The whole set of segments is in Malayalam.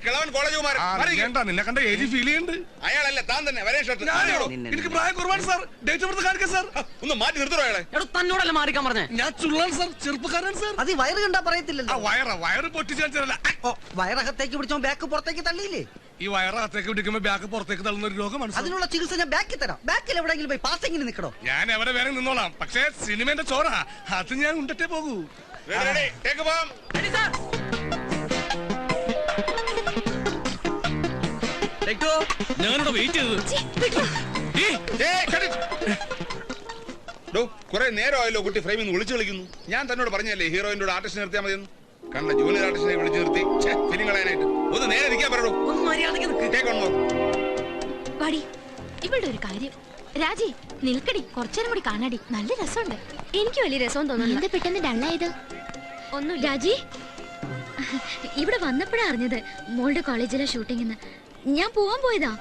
കിളവൻ കോളേജ് നിന്നെ കണ്ട ഏജ് ഫീൽ ചെയ്യുന്നുണ്ട്. അയാളല്ല താൻ തന്നെ. വരേ ഷർട്ട് എനിക്ക് പ്രായം കുറവാണ് സാർ. ഡേറ്റ് ഓഫ് ബർത്ത് കാണിക്കാം സാർ. ഒന്ന് മാറ്റി നിർത്തോ അയാളെ. തന്നോടല്ല മാറിക്കാൻ പറഞ്ഞേ. ഞാൻ ചുള്ളാൻ സാർ, ചെറുപ്പക്കാരൻ സാർ. അത് വയറ് കണ്ടാ പറയത്തില്ലല്ലോ. വയറ് പൊട്ടിച്ചല്ല, വയറകത്തേക്ക് പിടിച്ചോ ബാക്ക് പുറത്തേക്ക് തള്ളിയില്ലേ? ഈ വയറകത്തേക്ക് പിടിക്കുമ്പോ ബാക്ക് പുറത്തേക്ക് തള്ളുന്ന ഒരു രോഗമാണ്. അതിനുള്ള ചികിത്സ ഞാൻ ബാക്കിൽ തരാം. ബാക്കിൽ എവിടെയെങ്കിലും പോയി പാസിങ്ങിന് നിൽക്കണോ? ഞാൻ എവിടെ വേറെ നിന്നോളാം, പക്ഷേ സിനിമന്റെ ചോറ അത് ഞാൻ ഉണ്ടേ പോകൂ. ഞാനിവിടെ വെയിറ്റ് കുറെ നേരമായല്ലോ കുട്ടി ഫ്രെയിമിൽ നിന്ന് വിളിച്ചു കളിക്കുന്നു. ഞാൻ തന്നോട് പറഞ്ഞല്ലേ ഹീറോയിനോട് ആർട്ടിസ്റ്റ് നിർത്തിയാൽ മതിയെന്ന്. കണ്ട ജൂനിയർ ആർട്ടിസ്റ്റിനെ വിളിച്ചു നിർത്തി ഫിലിം കളയാനായിട്ട്. ഒന്ന് നേരെ നിൽക്കാൻ പറയൂ. ഇവളുടെ ഒരു കാര്യം രാജി നിൽക്കടി, കുറച്ചേരം കൂടി കാണാടി. നല്ല രസമുണ്ട്. എനിക്ക് വലിയ രസം തോന്നുന്നു. എന്താ പെട്ടെന്ന് ഡള്ളായത്? ഒന്നും രാജി ഇവിടെ വന്നപ്പോഴാ അറിഞ്ഞത് മോളുടെ കോളേജിലെ ഷൂട്ടിങ്ങിന്ന്. ഞാൻ പോവാൻ പോയതാ,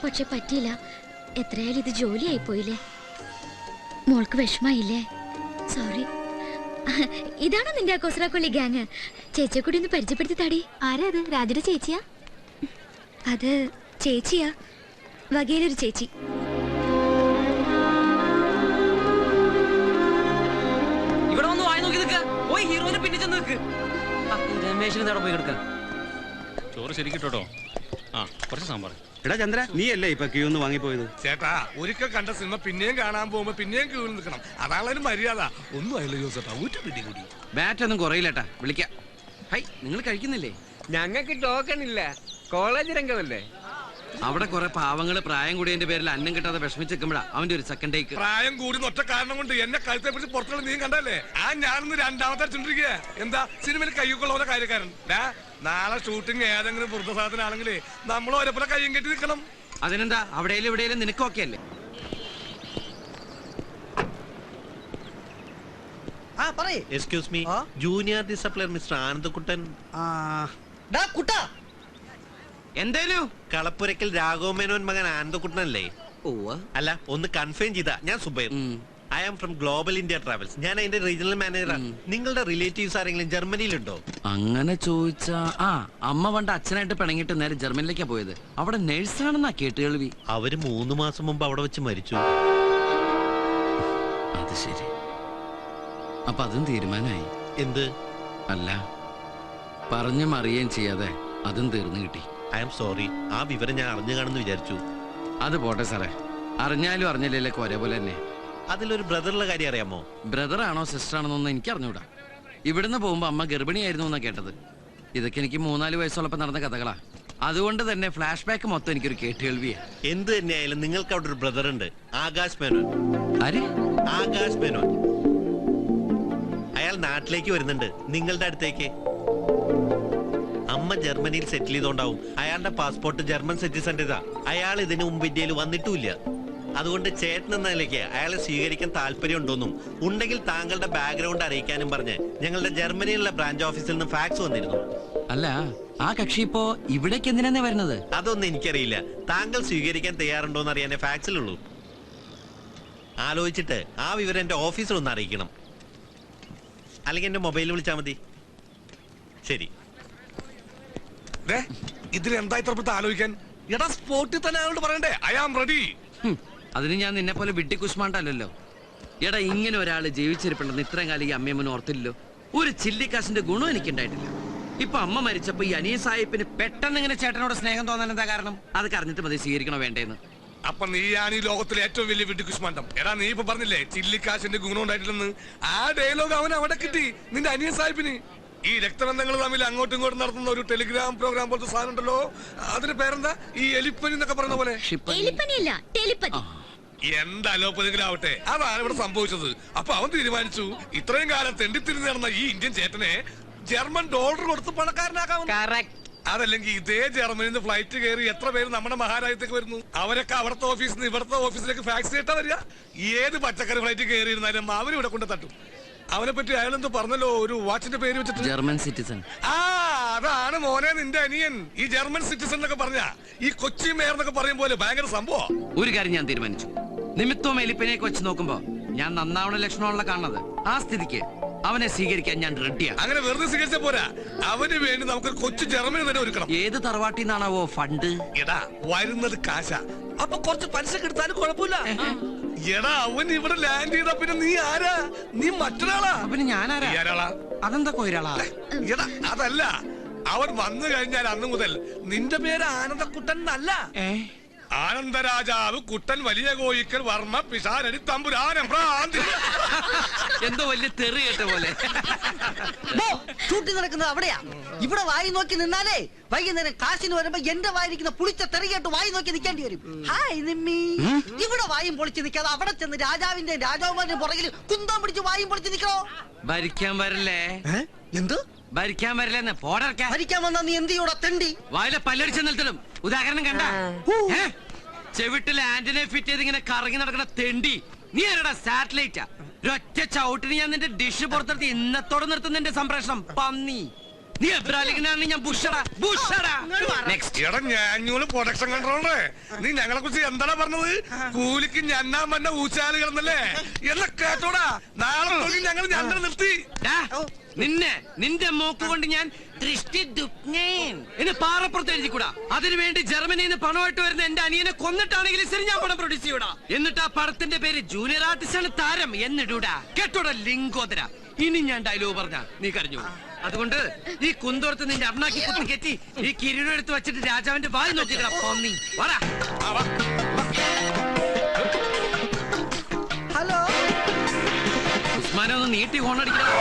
പക്ഷെ പറ്റിയില്ല. എത്രയായാലും ഇത് ജോലിയായി പോയില്ലേ. മോൾക്ക് വിഷമായില്ലേ? സോറി. ഇതാണോ നിന്റെ കൊസ്രാക്കൊള്ളി ഗ്യാങ്? ചേച്ചിയെ കൂടി ഒന്ന് പരിചയപ്പെടുത്തി താടി. ആരാ അത്? രാജയുടെ ചേച്ചിയാ? അത് ചേച്ചിയാ, വകയിലൊരു ചേച്ചി. ഇവിടെ വന്ന് വായി നോക്കി നിൽക്ക. പോയി ഹീറോയിനെ പിന്നെ ചെന്ന് നിൽക്ക്. രമേശിന് നേടെ പോയി എടുക്കാം. ചോറ് ശരിക്കിട്ടോ. ആ കുറച്ച് സാമ്പാർ. എടാ ചന്ദ്ര, നീ അല്ലേ ഇപ്പൊ ക്യൂ ഒന്ന് വാങ്ങിപ്പോയത്? ചേട്ടാ, ഒരിക്കൽ കണ്ട സിനിമ പിന്നെയും കാണാൻ പോകുമ്പോ പിന്നെയും ക്യൂവിൽ നിൽക്കണം. അതാണൊരു മര്യാദ. ഒന്നും ആയില്ല ജോസേട്ടാ, ഊറ്റ പിടി കൂടി. ബാറ്റ് ഒന്നും കുറയില്ലേട്ടാ, വിളിക്കാം. ഹൈ, നിങ്ങൾ കഴിക്കുന്നില്ലേ? ഞങ്ങൾക്ക് ടോക്കൺ ഇല്ല, കോളേജ് രംഗമല്ലേ. അവിടെ കുറെ പാവങ്ങള് പ്രായം കൂടിയതിന്റെ പേരിൽ അന്നം കിട്ടാതെ വിഷമിച്ചെക്കുമ്പോഴാ അവന്റെ ഒരു സെക്കൻഡ് ടേക്ക്. പ്രായം കൂടി ഒറ്റ കാരണം കൊണ്ട് എന്നെ കഴുത്തെ പിടിച്ച് പുറത്തുള്ള നീ കണ്ടല്ലേ? ഞാനൊന്ന് രണ്ടാമത്തെ അടിച്ചോണ്ടിരിക്കുക. എന്താ സിനിമയിൽ കയ്യൊക്കെയുള്ള കാര്യക്കാരൻ. നാളെ ഷൂട്ടിംഗ് ഏതെങ്കിലും വൃദ്ധസാധനാണെങ്കിലേ നമ്മൾ ഓരോപ്പോലെ കയ്യും കെട്ടി നിൽക്കണം. അതിനെന്താ, അവിടെയും ഇവിടെയും നിനക്കൊക്കെ അല്ലേ? Excuse me, junior disciple mister Anandakuttan. എന്തേലും കളപ്പുരക്കൽ രാഘവമേനോൻ മകൻ ആനന്ദക്കുട്ടനല്ലേ? അല്ല, ഒന്ന് കൺഫേം ചെയ്താ. ഞാൻ Zubair. I am from global India travels. ഞാൻ അതിന്റെ റീജിയണൽ മാനേജറാണ്. നിങ്ങളുടെ റിലേറ്റീവ്സ് ആരെങ്കിലും ജർമ്മനിയിലുണ്ടോ? അങ്ങനെ ചോദിച്ചാ അമ്മ പണ്ട് അച്ഛനായിട്ട് പിണങ്ങിട്ട് നേരെ ജർമ്മനിലേക്കാ പോയത്. അവിടെ നേഴ്സാണെന്നാ കേട്ട് കേൾവി. അവര് 3 മാസം മുമ്പ് അവിടെ വെച്ച് മരിച്ചു. അത് ശരി. അപ്പൊ അതും തീരുമാനമായി. എന്ത്? അല്ല, പറഞ്ഞും അറിയുകയും ചെയ്യാതെ അതും തീർന്നു കിട്ടി. I am sorry. ആ വിവരം ഞാൻ അറിഞ്ഞു കാണുന്നു വിചാരിച്ചു. അത് പോട്ടെ സാറേ, അറിഞ്ഞാലും അറിഞ്ഞില്ലേ ഒരേപോലെ തന്നെ. അതിലൊരു ബ്രദറുടെ കാര്യം അറിയാമോ? ബ്രദർ ആണോ സിസ്റ്റർ ആണോന്നൊന്നും എനിക്ക് അറിഞ്ഞൂടാ. ഇവിടുന്ന് പോകുമ്പോ അമ്മ ഗർഭിണിയായിരുന്നു എന്നാ കേട്ടത്. ഇതൊക്കെ എനിക്ക് 3-4 വയസ്സുള്ളപ്പോ നടന്ന കഥകളാ. അതുകൊണ്ട് തന്നെ ഫ്ലാഷ് ബാക്ക് മൊത്തം എനിക്കൊരു കേട്ടുകേൾവിയാ. എന്ത് തന്നെയായാലും നിങ്ങൾക്ക് അവിടെ ഒരു ബ്രദർ ഉണ്ട്, ആകാശ് മേനോൻ. ആര്? ആകാശ് മേനോൻ. അയാൾ നാട്ടിലേക്ക് വരുന്നുണ്ട്, നിങ്ങളുടെ അടുത്തേക്ക്. അമ്മ ജർമ്മനിയിൽ സെറ്റിൽ ചെയ്തോണ്ടാവും അയാളുടെ പാസ്പോർട്ട് ജർമ്മൻ സിറ്റിസന്റേതാ. അയാൾ ഇതിനു മുമ്പ് ഇന്ത്യയിൽ വന്നിട്ടുമില്ല. അതുകൊണ്ട് ചേട്ടൻ എന്ന നിലയ്ക്ക് അയാളെ സ്വീകരിക്കാൻ താല്പര്യം ഉണ്ടോന്നും ഉണ്ടെങ്കിൽ താങ്കളുടെ ബാക്ക്ഗ്രൗണ്ട് അറിയിക്കാനും പറഞ്ഞ് ഞങ്ങളുടെ ജർമ്മനിയിലുള്ള ബ്രാഞ്ച് ഓഫീസിൽ നിന്ന് ഫാക്സ് വന്നിരുന്നു. അല്ല, ആ കക്ഷി ഇപ്പോ ഇവിടേക്ക് എന്തിനാ വരുന്നത്? അതൊന്നും എനിക്കറിയില്ല. താങ്കൾ സ്വീകരിക്കാൻ തയ്യാറുണ്ടോന്ന് അറിയാനേ ഫാക്സിലുള്ളൂ. ആലോചിച്ചിട്ട് ആ വിവരം എന്റെ ഓഫീസിൽ ഒന്ന് അറിയിക്കണം. അല്ലെങ്കിൽ എന്റെ മൊബൈലിൽ വിളിച്ചാൽ മതി. ശരി. ഇതിലെന്താ ഇത്ര ആലോചിക്കാൻ? എടാ, സ്പോട്ടിൽ തന്നെ അയാളോട് പറയണ്ടേ ഐ ആം റെഡി. അതിന് ഞാൻ നിന്നെ പോലെ വിട്ടി കുഷ്മാണ്ടല്ലോ. എടാ, ഇങ്ങനെ ഒരാള് ജീവിച്ചിരിപ്പുണ്ടെന്ന് ഇത്രയും കാലം ഈ അമ്മയമ്മനും ഓർത്തില്ലല്ലോ. ഒരു ചില്ലിക്കാശിന്റെ ഗുണം എനിക്കുണ്ടായിട്ടില്ല. ഇപ്പൊ അമ്മ മരിച്ചപ്പോ ഈ അനിയ സാഹിബിന് പെട്ടെന്ന് ഇങ്ങനെ ചേട്ടനോട് സ്നേഹം തോന്നാൻ എന്താ കാരണം? അത് അറിഞ്ഞിട്ട് മതി സ്വീകരിക്കണോ വേണ്ടേന്ന്. അപ്പൊ നീയാണ് ഈ ലോകത്തിലെ ഏറ്റവും വലിയ വിട്ടി കുഷ്മാണ്ടം. എടാ, നീ ഇപ്പൊ പറഞ്ഞില്ലേ ചില്ലിക്കാശിന്റെ ഗുണം ഉണ്ടായിട്ടില്ലെന്ന്. ആ ഡയലോഗ് അവൻ അവിടെ കിട്ടി, നിന്റെ അനിയ സാഹിബിന്. ഈ രക്തബന്ധങ്ങൾ തമ്മിൽ അങ്ങോട്ടും ഇങ്ങോട്ടും നടത്തുന്ന ഒരു ടെലിഗ്രാം പ്രോഗ്രാം പോലത്തെ സാധനം ഉണ്ടല്ലോ, അതിന് പേരെന്താ? ഈ എലിപ്പനി എന്നൊക്കെ പറയുന്ന പോലെ. എന്താ അലോപ്പതിങ്കിലും ആവട്ടെ, അതാണ് ഇവിടെ സംഭവിച്ചത്. അപ്പൊ അവൻ തീരുമാനിച്ചു ഇത്രയും കാലം തെണ്ടിത്തിരിഞ്ഞ് നടന്ന ഈ ഇന്ത്യൻ ചേട്ടനെ ജർമ്മൻ ഡോളർ കൊടുത്ത് പണക്കാരനാക്കാം. അതല്ലെങ്കിൽ ഇതേ ജർമ്മനിൽ നിന്ന് ഫ്ലൈറ്റ് കയറി എത്ര പേര് നമ്മുടെ മഹാരാജ്യത്തേക്ക് വരുന്നു. അവരൊക്കെ അവിടുത്തെ ഓഫീസിൽ നിന്ന് ഇവിടുത്തെ ഓഫീസിലേക്ക് ഫാക്സ് ചെയ്തിട്ടാ വരിക. ഏത് പച്ചക്കറി ഫ്ലൈറ്റ് കയറിയിരുന്നാലും അവരിവിടെ കൊണ്ട് തട്ടും. അവനെ പറ്റി അയാളെന്തോ പറഞ്ഞല്ലോ, ഒരു വാച്ചിന്റെ പേര് വെച്ചിട്ട് ജർമ്മൻ സിറ്റിസൺ. അതാണ് മോനെ നിന്റെ അനിയൻ. ഈ ജർമ്മൻ സിറ്റിസൺ എന്നൊക്കെ പറഞ്ഞ ഈ കൊച്ചി മേയർ എന്നൊക്കെ പറയും പോലെ ഭയങ്കര സംഭവം. ഒരു കാര്യം ഞാൻ തീരുമാനിച്ചു. നിമിത്തവും എലിപ്പനെയൊക്കെ വെച്ച് നോക്കുമ്പോ ഞാൻ നന്നാവണ ലക്ഷണമുള്ള കാണുന്നത്. ആ സ്ഥിതിക്ക് അവനെ സ്വീകരിക്കാൻ ഞാൻ റെഡിയാണ്. അങ്ങനെ വെറുതെ സ്വീകരിച്ച പോരാ, അവന് വേണ്ടി നമുക്ക് കൊച്ചു ജർമ്മനി തന്നെ ഒരുക്കണം. ഏത് തറവാട്ടിൽ നിന്നാണാവോ ഫണ്ട്? എടാ വരുന്നത് കാശ, അപ്പൊ കുറച്ച് പലിശ എടുത്താലും കുഴപ്പമില്ല. എടാ അവൻ ഇവിടെ ലാൻഡ് ചെയ്താ പിന്നെ നീ ആരാ? നീ മറ്റൊരാളാ. പിന്നെ ഞാനാരാ? നീ ആരാളാ? അതെന്താ കൊയിരാളാ? എടാ അതല്ല, അവൻ വന്നു കഴിഞ്ഞാൽ അന്ന് മുതൽ നിന്റെ പേര് ആനന്ദക്കുട്ടൻ എന്നല്ല, ആനന്ദരാജാവ് കുട്ടൻ വലിയ കോയിക്കൽ വർമ്മ പിശാരടി തമ്പുരാനം ഭ്രാന്തി. എന്തോ വലിയ തെറി കേട്ട പോലെ. ഷൂട്ടിംഗ് നടക്കുന്നത് അവിടെയാ. ഇവിടെ വായി നോക്കി നിന്നാലേ വൈകുന്നേരം കാശിന് വരുമ്പോ എന്റെ വായിരിക്കുന്ന പുളിച്ച തെറി കേട്ട് വായി നോക്കി നിൽക്കേണ്ടി വരും. ഹായ് നിമ്മി. ഇവിടെ വായും പൊളിച്ച് നിൽക്കാതെ അവിടെ ചെന്ന് രാജാവിന്റെ രാജാവുമാരുടെ പുറകിൽ കുന്തം പിടിച്ച് വായും പൊളിച്ച് നിൽക്കണോ? ഭരിക്കാൻ വരില്ലേ? എന്ത് ഭരിക്കാൻ വരില്ലെന്ന് പോടർക്കാൻ? ഭരിക്കാൻ വന്നാ നീ എന്ത് ചെയ്യൂടാ തെണ്ടി? വായിലെ പല്ലടിച്ച് നിർത്തണം. ഉദാഹരണം കണ്ട ചെവിട്ടിൽ ആന്റിനെ ഫിറ്റ് ചെയ്ത് ഇങ്ങനെ കറങ്ങി നടക്കുന്ന തെണ്ടി. നീ ആരടാ? സാറ്റലൈറ്റാ? ഒറ്റ ചവിട്ടിന് ഞാൻ നിന്റെ ഡിഷ് പുറത്തെടുത്ത് ഇന്നത്തോടെ നിർത്തുന്ന നിന്റെ സംപ്രേഷണം പന്നി. നീ എബ്രാലിംഗിനാണ് ഞാൻ ബുഷടാ ബുഷടാ. നെക്സ്റ്റ്. എടാ ഞാഞ്ഞൂല് പ്രൊഡക്ഷൻ കൺട്രോളറെ, നീ ഞങ്ങളെ കുറിച്ച് എന്താണ് പറഞ്ഞത്? കൂലിക്ക് ഞന്നാൻ വന്ന ഊച്ചാലുകളെന്നല്ലേ? എന്നാ കേട്ടോടാ, നാളെ ഞങ്ങൾ ഞങ്ങൾ നിർത്തി. നിന്റെ മൂക്ക് കൊണ്ട് ഞാൻ ദൃഷ്ടി എന്ന് പാറപ്പുറത്ത് എഴുതിക്കൂടാ. അതിനുവേണ്ടി ജർമ്മനിയിൽ നിന്ന് പണമായിട്ട് വരുന്ന എന്റെ അനിയനെ കൊന്നിട്ടാണെങ്കിലും ശരി ഞാൻ പണം പ്രൊഡ്യൂസ് ചെയ്യൂടാ. എന്നിട്ട് ആ പടത്തിന്റെ പേര് ജൂനിയർ ആർട്ടിസ്റ്റ് ആണ് താരം എന്നിടൂടാ. കേട്ടോടാ ലിംഗോദര. ഇനി ഞാൻ ഡയലോഗ് പറഞ്ഞ നീ കരഞ്ഞു. അതുകൊണ്ട് ഈ കുന്തോർത്ത് നിന്റെ അണ്ണാക്കി കുത്തി കെറ്റി ഈ കിരീടം എടുത്ത് വെച്ചിട്ട് രാജാവിന്റെ വായി നോക്കിക്കടാ പന്നി. ഹലോ ഉസ്മാനെ ഒന്ന് നീട്ടി ഹോണടിക്കണം.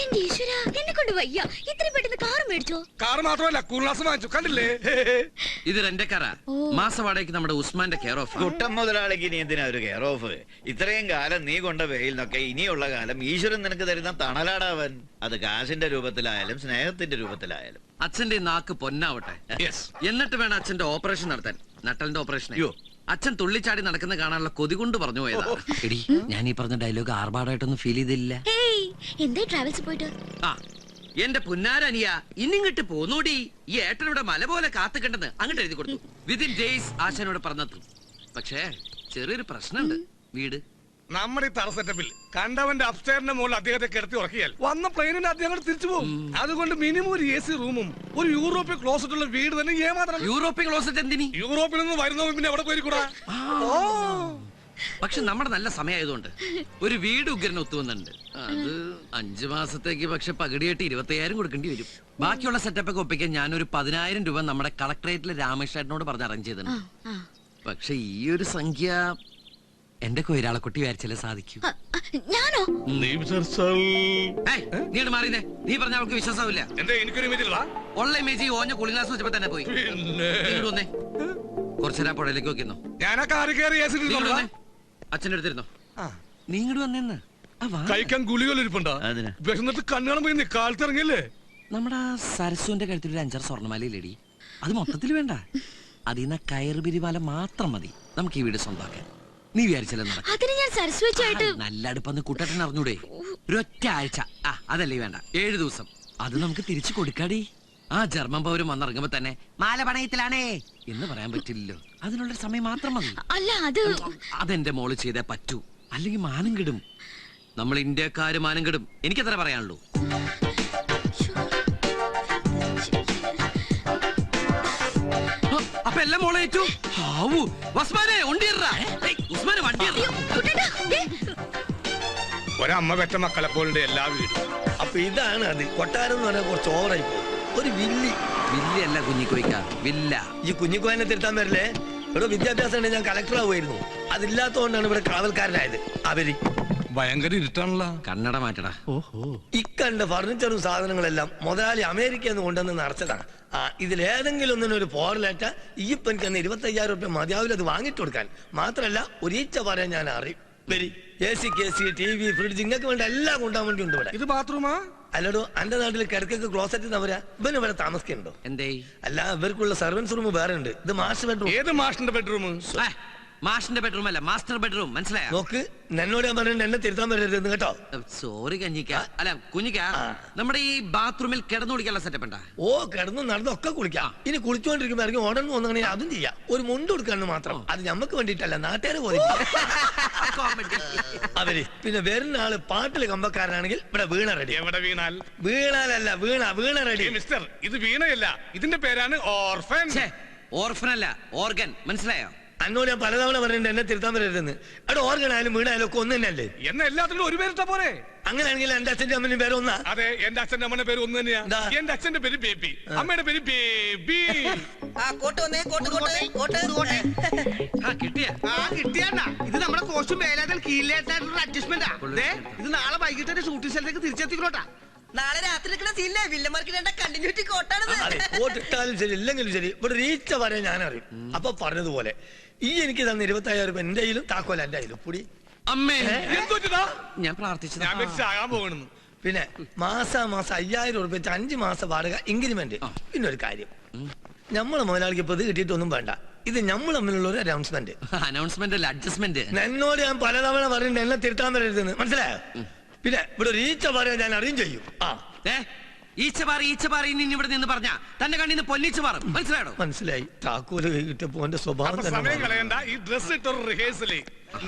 എന്റെ ഈശ്വരാ, എന്നെ കൊണ്ട് വയ്യ. ഇത്ര പെട്ടെന്ന് കാർ മേടിച്ചോ? കാർ മാത്രമല്ല കൂൾനാസ് വാങ്ങിച്ചു, കണ്ടില്ലേ? ഇത് എന്റെ കാറാ. മാസവാടകയ്ക്ക് നമ്മുടെ ഉസ്മാന്റെ കെയർ ഓഫ്. കുട്ടൻ മുതലാളിക്ക് ഇനി എന്തിനാ ഒരു കെയർ ഓഫ്? ഇത്രയും കാലം നീ കൊണ്ട വെയിൽ നിന്നൊക്കെ ഇനിയുള്ള കാലം ഈശ്വരൻ നിനക്ക് തരുന്ന തണലാടാവൻ. അത് കാശിന്റെ രൂപത്തിലായാലും സ്നേഹത്തിന്റെ രൂപത്തിലായാലും. അച്ഛന്റെ നാക്ക് പൊന്നാവട്ടെ. എന്നിട്ട് വേണം അച്ഛന്റെ ഓപ്പറേഷൻ നടത്താൻ. നട്ടലിന്റെ ഓപ്പറേഷൻ. അച്ഛൻ തുള്ളിച്ചാടി നടക്കുന്ന കാണാനുള്ള കൊതി കൊണ്ട് പറഞ്ഞു പോയതാ. എടി ഞാൻ ഈ പറഞ്ഞ ഡയലോഗ് ആർഭാടായിട്ടൊന്നും ഫീൽ ചെയ്തില്ല. എന്താ ട്രാവൽസ് പോയിട്ട്? ആ എന്റെ പുന്നാരനിയ ഇന്നിങ്ങോട്ട് പോന്നൂടി. ഈ ഏട്ടനിവിടെ മല പോലെ കാത്തുകണ്ടെന്ന് അങ്ങോട്ട് എഴുതി കൊടുത്തു. വിതിൻ ഡേയ്സ് ആശാനോട് പറഞ്ഞെത്തും. പക്ഷേ ചെറിയൊരു പ്രശ്നമുണ്ട്. വീട് നമ്മുടെ ഈ തറ സെറ്റപ്പിൽ കണ്ടവന്റെ അപ്സ്റ്റേറിന്റെ മുകളിൽ അദ്ദേഹത്തെ കിടത്തി ഉറക്കിയാൽ വന്ന പ്ലെയിനിന് അദ്ദേഹം തിരിച്ചു പോകും. അതുകൊണ്ട് മിനിമം ഒരു AC റൂമും ഒരു യൂറോപ്യൻ ക്ലോസറ്റ് ഉള്ള വീട് തന്നെ ഏമാത്രം. European closet എന്തിനി? യൂറോപ്പിൽ നിന്ന് വരുന്നവർ പിന്നെ എവിടെ പോയിരിക്കൂടാ. പക്ഷെ നമ്മുടെ നല്ല സമയമായതുകൊണ്ട് ഒരു വീട് ഉഗ്രന് ഒത്തുവന്നുണ്ട്. അത് 5 മാസത്തേക്ക് പക്ഷെ പകുതിയായിട്ട് 25,000 കൊടുക്കേണ്ടി വരും. ബാക്കിയുള്ള സെറ്റപ്പ് ഒക്കെ ഒപ്പിക്കാൻ ഞാനൊരു 10,000 രൂപ നമ്മുടെ കളക്ടറേറ്റിലെ രാമേഷേട്ടനോട് പറഞ്ഞ് അറേഞ്ച് ചെയ്തിട്ടുണ്ട്. പക്ഷെ ഈ ഒരു സംഖ്യ എന്റെ കൊയിരാളക്കുട്ടി വിചാരിച്ചാലേ സാധിക്കൂ. ഞാനോ? നീ മാറിയേ. നീ പറഞ്ഞ അവൾക്ക് വിശ്വാസമില്ല. എനിക്കൊരു ഇമേജ് ഉള്ള ഇമേജ് ഓഞ്ഞ കുളിനാസ് വെച്ചപ്പോ തന്നെ പോയി. വന്നേ കുറച്ചേരാ പുഴയിലേക്ക് നോക്കിയിരുന്നോ? അച്ഛൻ്റെ അടുത്തിരുന്നോ? നീ ഇങ്ങോട്ട് വന്നേന്ന്. കഴിക്കാൻ ഗുളികളിരിപ്പുണ്ടോ? വിശന്നിട്ട് കണ്ണുകളും പോയി കാലത്തിറങ്ങിയല്ലേ? നമ്മുടെ സരസുവിന്റെ കഴുത്തിൽ ഒരു 5-6 സ്വർണ്ണമാലയില്ലേടി? അത് മൊത്തത്തിൽ വേണ്ട. അതിന്ന് കയറ് പിരിമാല മാത്രം മതി നമുക്ക് ഈ വീട് സ്വന്തമാക്കാൻ. നീ വിചാരിച്ചല്ലേ നല്ല അടുപ്പന്ന് കൂട്ടട്ടൻ അറിഞ്ഞൂടെ? ഒരൊറ്റ ആഴ്ച. അതല്ലേ വേണ്ട, 7 ദിവസം. അത് നമുക്ക് തിരിച്ചു കൊടുക്കാടി. ആ ജർമ്മൻ പൗരം വന്നിറങ്ങുമ്പോ തന്നെ മാല പണയത്തിലാണേ എന്ന് പറയാൻ പറ്റില്ലല്ലോ. അതിനുള്ള സമയം മാത്രം മതി. അതെന്റെ മോള് ചെയ്തേ പറ്റൂ, അല്ലെങ്കിൽ മാനം കിടും. നമ്മൾ ഇന്ത്യക്കാര് മാനം കിടും. എനിക്കത്ര പറയാനുള്ളൂ. അപ്പൊ എല്ലാം മോളെ ഏറ്റു. ഒരമ്മ പെറ്റ മക്കളെ പോലുണ്ട് എല്ലാ വീടും. അപ്പൊ ഇതാണ് അത്. കൊട്ടാരം എന്ന് പറഞ്ഞാൽ കുറച്ച് ഓവറായി പോകും. ഒരു വില്ലല്ല കുഞ്ഞിക്കോയ്ക്ക, വില്ല. ഈ കുഞ്ഞിക്കോയനെ തിരുത്താൻ വരില്ലേ? ഇവിടെ വിദ്യാഭ്യാസം ഉണ്ടെങ്കിൽ ഞാൻ കളക്ടർ ആവുമായിരുന്നു. അതില്ലാത്തതുകൊണ്ടാണ് ഇവിടെ കാവൽക്കാരനായത്. അവര് ഭയങ്കര ഇരുട്ടാണല്ലോ. കണ്ണട മാറ്റടാ. ഇക്കണ്ട ഫർണിച്ചറും സാധനങ്ങളെല്ലാം മുതലാളി അമേരിക്കയിൽ നിന്ന് കൊണ്ടുവന്ന് നിറച്ചതാണ്. ഇതിലേതെങ്കിലും ഒന്നിനൊരു പോറലേറ്റ ഈ ഇപ്പൊ എനിക്ക് 25,000 രൂപ മതിയാവില്ല അത് വാങ്ങിട്ട് കൊടുക്കാൻ. മാത്രല്ല ഒരീച്ച പറയാൻ ഞാൻ അറിയും. വരി AC, KC, TV, ഫ്രിഡ്ജ് ഇങ്ങക്ക് വേണ്ട എല്ലാം കൊണ്ടാൻ വേണ്ടി ഉണ്ട് ഇവിടെ. ഇത് ബാത്റൂമാ? അല്ലടോ, എന്റെ നാട്ടിൽ കിടക്കൊക്കെ ക്ലോസറ്റ് തവരാ. ഇവന് ഇവിടെ താമസിക്കുന്നുണ്ടോ? എന്തേ? അല്ല, ഇവർക്കുള്ള സർവൻസ് റൂം വേറെ ഉണ്ട്. ഇത് മാസ്റ്റർ ബെഡ്റൂം. ഏത് മാസ്റ്ററിന്റെ ബെഡ്റൂം? മാഷിന്റെ ബെഡ്റൂം അല്ല, മാസ്റ്റർ ബെഡ്റൂം. മനസ്സിലായോ? നോക്ക്, എന്നോട് ഞാൻ പറഞ്ഞിട്ട് എന്നെ തിരുത്താൻ വരരുത് കേട്ടോ. സോറി കഞ്ഞിക്ക, അല്ല കുഞ്ഞിക്ക. നമ്മുടെ ഈ ബാത്റൂമിൽ കിടന്നു കുളിക്കാനുള്ള സെറ്റപ്പ് ഉണ്ടാ? ഓ, കിടന്നു നടന്നൊക്കെ കുളിക്കാം. ഇനി കുളിച്ചോണ്ടിരിക്കുമ്പോ ഇറങ്ങി ഓടണം വന്നെങ്കിൽ അതും ചെയ്യാം. ഒരു മുണ്ട് കൊടുക്കാന്ന് മാത്രം. അത് ഞമ്മക്ക് വേണ്ടിട്ടല്ല, നാട്ടുകാരെ പോലെ. അവര് പിന്നെ വരുന്ന ആള് പാട്ടില് കമ്പക്കാരനാണെങ്കിൽ ഇവിടെ വീണ റെഡി. എവിടെ വീണാൽ? വീണാലല്ല വീണ റെഡി. മിസ്റ്റർ, ഇത് വീണയല്ല, ഇതിന്റെ പേരാണ് ഓർഫൻ. ഓർഫൻ അല്ല, ഓർഗൻ. മനസ്സിലായോ? അന്നോട് ഞാൻ പലതവണ പറഞ്ഞിട്ട് എന്നെ തിരുത്താൻ വരരുതെന്ന്. അവിടെ ഓർഗൻ ആയാലും വീണായാലും ഒക്കെ ഒന്ന് തന്നെയല്ലേ? എന്നെ എല്ലാത്തിനും ഒരു പേരിട്ടാ പോരെ? അങ്ങനെയാണെങ്കിൽ എന്റെ അച്ഛന്റെ അമ്മനും പേര് ഒന്നാ. അതെ, എന്റെ അച്ഛന്റെ അമ്മയുടെ പേര് ഒന്ന് തന്നെയാ. എന്റെ അച്ഛന്റെ പേര് ബേബി, അമ്മയുടെ പേര് ബേബി. കിട്ടിയാ ഇത് നമ്മുടെ കോസ്റ്റ്യൂം വേലാതൽ കീഴിലേറ്റായിട്ടുള്ള അഡ്ജസ്റ്റ്മെന്റാ. ഇത് നാളെ വൈകിട്ട് ഷൂട്ടിംഗ് സ്ഥലത്തേക്ക് തിരിച്ചെത്തിക്കോട്ടാ. നാളെ രാത്രി സീനിലെ വില്ലന്മാർക്ക് കണ്ടിന്യൂറ്റി കോട്ടിട്ടാലും ശരി ഇല്ലെങ്കിലും ശരി ഇവിടെ റീച്ച വരെ ഞാൻ അറിയും. അപ്പൊ പറഞ്ഞതുപോലെ ഈ എനിക്ക് തന്ന 25,000 രൂപ എന്റെ കയ്യിലും താക്കോല എന്റെ കയ്യിലും കൂടി. അമ്മേ, ഞാൻ പ്രാർത്ഥിച്ചത് പിന്നെ മാസം 5,000 രൂപ വെച്ച് 5 മാസം വാടക ഇൻക്രിമെന്റ്. പിന്നെ ഒരു കാര്യം, നമ്മളെ മുതലാളിക്ക് ഇപ്പൊ ഇത് കിട്ടിയിട്ടൊന്നും വേണ്ട. ഇത് നമ്മൾ തമ്മിലുള്ള ഒരു അനൗൺസ്മെന്റ് അല്ല, അഡ്ജസ്റ്റ്മെന്റ്. എന്നോട് ഞാൻ പലതവണ പറഞ്ഞിട്ട് എന്നെ തിരുത്താൻ വരരുതെന്ന്. മനസ്സിലായോ? പിന്നെ ഇവിടെ റീച്ച പറയാൻ ഞാൻ അറിയും ചെയ്യും. ഈച്ചപാറി ഇവിടെ നിന്ന് പറഞ്ഞ തന്റെ കണ്ണിന്ന് പൊന്നിച്ച് മാറും. മനസ്സിലായോ? മനസ്സിലായി. താക്കോല് കിട്ടിയപ്പോ എന്റെ സ്വഭാവം സമയം കളയണ്ട. ഈ ഡ്രസ് ഇട്ടൊരു റിഹേഴ്സല്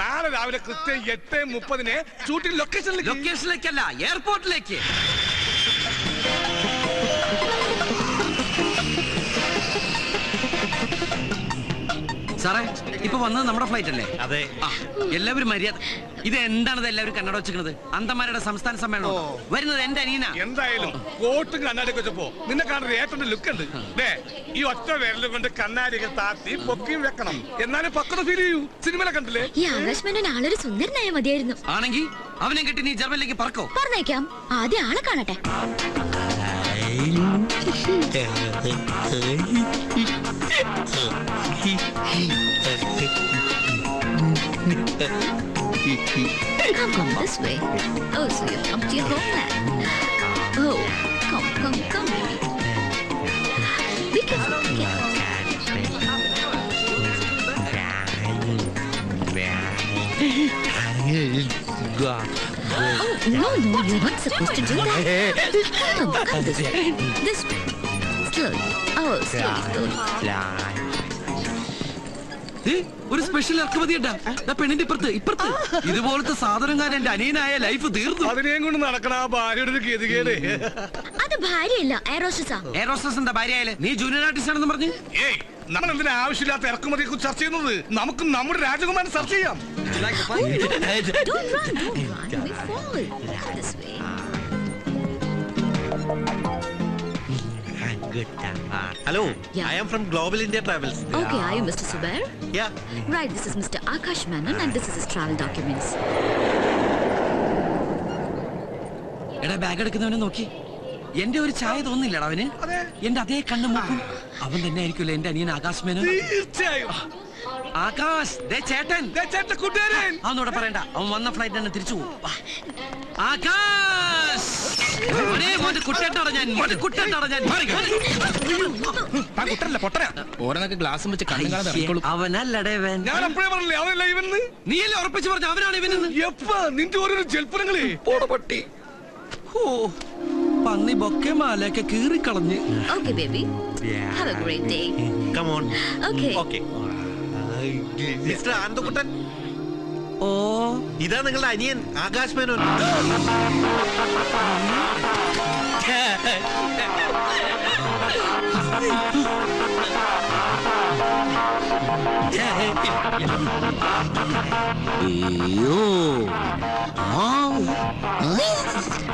നാളെ രാവിലെ കൃത്യം 8:30 ഷൂട്ടിംഗ് ലൊക്കേഷനിലേക്കല്ല, എയർപോർട്ടിലേക്ക്. സാറേ, ഇപ്പൊ വന്നത് നമ്മുടെ ഫ്ലൈറ്റ് അല്ലേ? അതെ. എല്ലാവരും മര്യാദ. ഇത് എന്താണത് എല്ലാവരും കണ്ണട വെച്ചിരിക്കുന്നത്? അന്തമാരുടെ സംസ്ഥാന സമ്മേളനം വരുന്നത് എന്റെ അനിയനാ. എന്തായാലും കോട്ടും കണ്ണാടി വെച്ചപ്പോ നിന്നെ കാണുന്ന ഏറ്റവും ലുക്ക് ഉണ്ട്. ഈ ഒറ്റ വിരലും കൊണ്ട് കണ്ണാടിയൊക്കെ താത്തി പൊക്കിയും വെക്കണം, എന്നാലും പക്വത ഫീൽ ചെയ്യൂ. സിനിമയിലെ കണ്ടില്ലേ? ഈ ആകാശ് ആളൊരു സുന്ദരനായ മതിയായിരുന്നു. ആണെങ്കിൽ അവനെ കെട്ടി നീ ജർമ്മനിലേക്ക് പറക്കോ? പറഞ്ഞേക്കാം, ആദ്യം ആളെ കാണട്ടെ. Come this way. Oh, so you've come to your homeland. Oh, come, baby. Be careful, be Oh, no, you're not supposed to do that. Come this way. This way. Slowly. Oh, slowly. ഒരു സ്പെഷ്യൽ ഇറക്കുമതി പെണ്ണിന്റെ ഇപ്പുറത്ത് ഇതുപോലത്തെ സാധനക്കാരൻ എന്റെ അനിയനായ ലൈഫ് തീർന്നു. അതിനെയും കൊണ്ട് നടക്കണ ആ ഭാര്യയുടെ ഗതികേട്. അത് ഭാര്യയല്ല, എയറോസ്റ്റസാ. എയറോസ്റ്റസ് എന്താ ഭാര്യയായാലേ? നീ ജൂനിയർ ആർട്ടിസ്റ്റ് ആണെന്ന് പറഞ്ഞു. നമ്മൾ എന്തിനാ ആവശ്യമില്ലാത്ത ഇറക്കുമതിയെ കുറിച്ച് ചർച്ച ചെയ്യുന്നത്? നമുക്ക് നമ്മുടെ രാജകുമാരൻ ചർച്ച ചെയ്യാം. Hello, yeah. I am from Global India Travels. Okay, are you Mr. Subair? Yeah. Right, this is Mr. Akash Menon and this is his travel documents. എടാ, ബാഗ് എടുക്കുന്നവനെ നോക്കി എന്റെ ഒരു ചായ തോന്നില്ലടാ അവന്. എന്റെ അതേ കണ്ണു നോക്കും. അവൻ തന്നെ ആയിരിക്കുമല്ലോ എന്റെ അനിയൻ ആകാശ് മേനോൻ. തീർച്ചയായും. ആകാശ്, ചേട്ടൻ അവനോട് പറയണ്ട. അവൻ വന്ന ഫ്ലൈറ്റ് തന്നെ തിരിച്ചു പോകും. ആകാശ്, അവനല്ലടേ. നീയല്ലേ ഉറപ്പിച്ചു പറഞ്ഞു അവനാണ് ഇവനെന്ന്? നിന്റെ ഓരോ ജൽപ്പനങ്ങളെ പട്ടി. പന്നി ബൊക്കെ മാലയൊക്കെ കീറിക്കളഞ്ഞ്. Okay, baby. Have a great day. Come on. Okay. Okay. Mr. Anandakuttan. ഓ, ഇതാ നിങ്ങളുടെ അനിയൻ ആകാശ് മേനോൻ.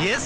Yes.